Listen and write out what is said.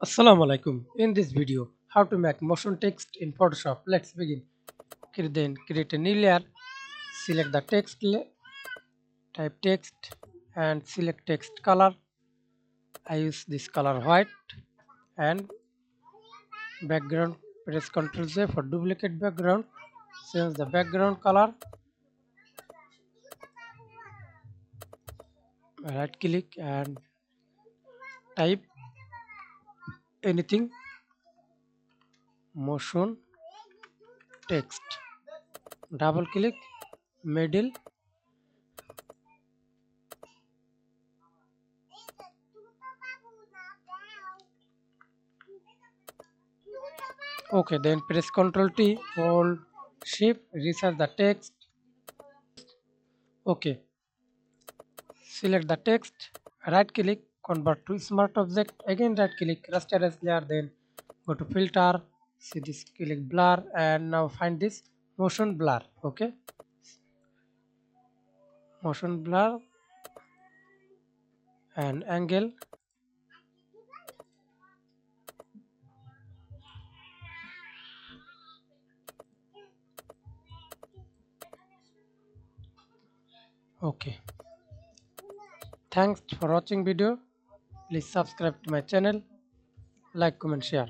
Assalamu alaikum. In this video, how to make motion text in Photoshop. Let's begin. Then create a new layer, select the type text and select text color. I use this color white and background. Press Ctrl Z for duplicate background. Change the background color. Right click and type anything motion text. Double click middle. Okay, then press Ctrl T, hold Shift, resize the text. Okay, select the text, right click, convert to smart object, again right click, raster as layer, then go to filter, see this, click blur, and now find this motion blur. Okay, motion blur and angle. Okay, thanks for watching video. Please subscribe to my channel, like, comment, share.